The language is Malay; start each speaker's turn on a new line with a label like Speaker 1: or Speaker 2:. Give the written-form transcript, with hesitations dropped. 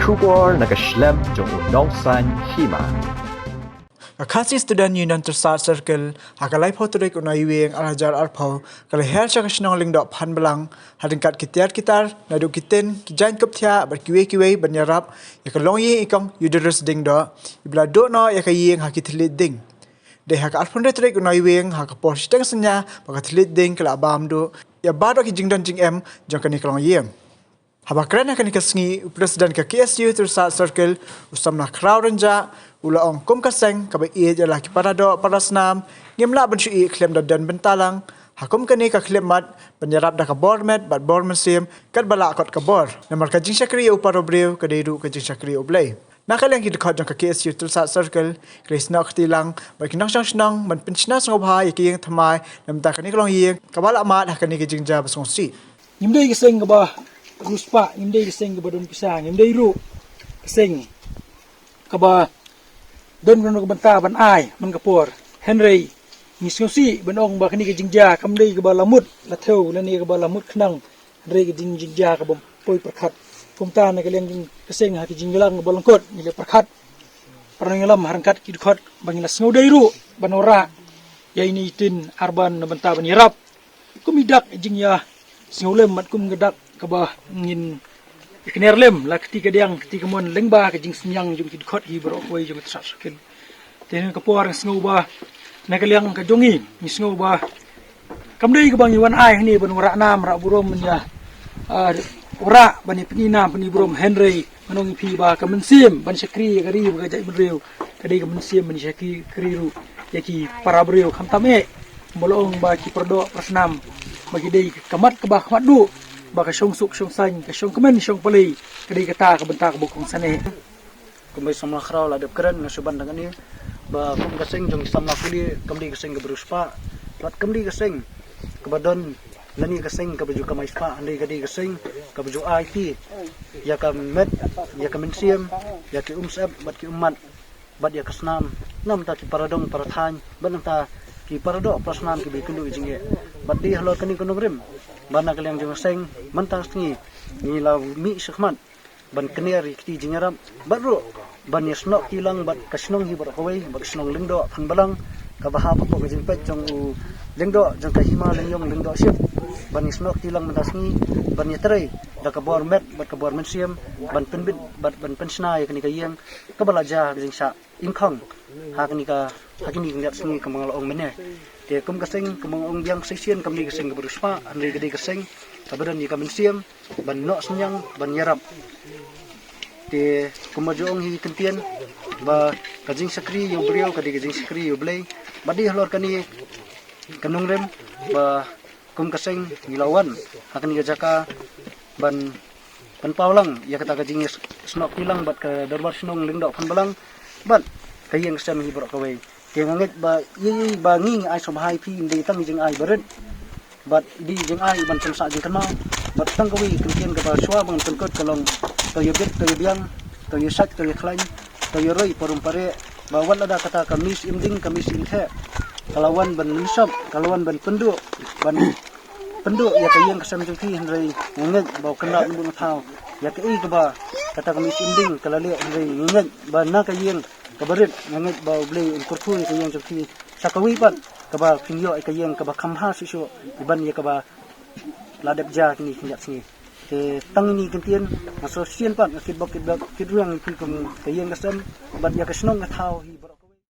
Speaker 1: Kubor nakaslem jong udongsan Hima.
Speaker 2: Kasi student union Tyrsad circle hakalai photorik unai Ïing arajar arpau kalai her chakasnong lingdok phan belang hadingkat kitar nadu kiten kijan kapthia berkiwe banyarap yakalong Ïing ikong Udarus Diengdoh ibla do no yakaying hakitlit ding de hak arphunde trik unai Ïing hakapor steng senya bakatlit ding kala abam do ya bado ki jingdon jing em jongkani kalong Ïing habakran akan ikasngi presiden ke KSU Tyrsad circle usamna crowd renja ula ong kum kaseng kabai ia jalah ki parado parasnam ngemla bensui klem dan bentalang hakum kani ka klemat penyerap dah ka bormet bat bormesim kat bala kot ka bor namar ka jing syakri uparo breu ka dedu ka jing syakri oblay nakal yang kidkot jang ka KSU Tyrsad circle krisna khtilang bai kinang snang man Pynshna sngobha yaking Thymmai namta kani kalong Ïing kabala mat hakani ki jingja basongsi
Speaker 3: Ngimdei keseng ke bah ruspa, ngimdei keseng ke badon pisang, ngimdei ru keseng ke bah don kono ke benta ban ai man kapor Henry ngisngosi benong ba kani ke jingja kamdei ke bah lamut latheu lani ke bah lamut khnang Henry ke jingja ke bom poi perkhat kumta na ke leng jing keseng ha ke jinglang ke balangkot ni le perkhat parangalam harangkat ki khot bangila sngodei ru banora ya ini tin arban na benta ban yarap kumidak jingya singolem mat kum gedak ke bah ngin iknerlem la ketika diang ketika mon lengba ke jing senyang jung ki khot hi bro wei jung tsas ken ten ke por sngoba na ke liang ke jongi ni sngoba kamdei ke bang iwan ai ni ban wara nam ra burom nya ora bani pinina bani burom Henry manong pi ba ka mensim ban sakri gari ga jai breu kadai ka mensim ban sakri kriru yaki para breu khamtame bolong ba ki perdo prasnam bagi dei kamat ke bah kamat du ba ka syong suk syong sang ka syong kemen syong pali kadai kata ka bentak bukong sane kumbai samla khrau la dep keren ngasuban dengan ni ba kum kaseng jong samla kuli kamdi kaseng ke beruspa lat kamdi kaseng ke badon lani kaseng ke baju kamai spa andai kadai kaseng ke baju IT ya ka met ya ka mensiam ya ki umsab bat ki ummat bat ya kasnam nam ta ki paradong parathan ban ta ki parado prasnam ki bikundu jinge bat di halor kani kunung rim bana kaliang jong seng mantang sngi ni la mi shkhman ban kniari kti jingaram badro ban yasno kilang bat kasnong hi bar hoi bat snong lingdo phan balang ka baha pa ko jing pet jong u lingdo jong ka Hima lengyong lingdo ship ban yasno kilang mandasngi ban yatrai da ka bor met bat ka bor mensiam ban penbit bat ban Pynshna ya kani ka Ïing ka balaja jing sha ingkhong hakni ka hakini ngat sngi ka mangal ong mene te kum kaseng kumong ong biang sesien kamni kaseng ke beruspa andai gede kaseng kabadan ni kamensiam ban no senyang ban yarap te kumajong hi kentian ba kajing sakri yo brio kadi kajing sakri yo blay badi halor kani kanung rem ba kum kaseng gilawan hakani jaka ban paulang ya kata kajing snok hilang bat ke darbar snong lingdok phan balang bat kayeng sam hi brok kawai ngangit ba yi ba nging ai som hai pi de tang jing ai baret bat di jing ai ban sa jing kanma bat tang kawi kentien ka ba swa bang tengkot kalong to yebet to yebiang to yesat to yeklain to yeroi parum pare ba wan ada kata kamis imding kamis inthe kalawan ban nisab kalawan ban pendu ya kayeng kesam jing thi henrei ngangit ba kena bun thau ya kai ka ba kata kamis imding kalale henrei ngangit ba na kayeng kabarit ngangit ba blay kurtu ni kayang jokti sakawi pat kaba pingyo ay kayang kaba kamha siso iban ya kaba ladap ja kini kinyak singi te tang ni kentien maso sien pat kitbok kidruang ki kum kayang kasam bat ya kasnong ka thau hi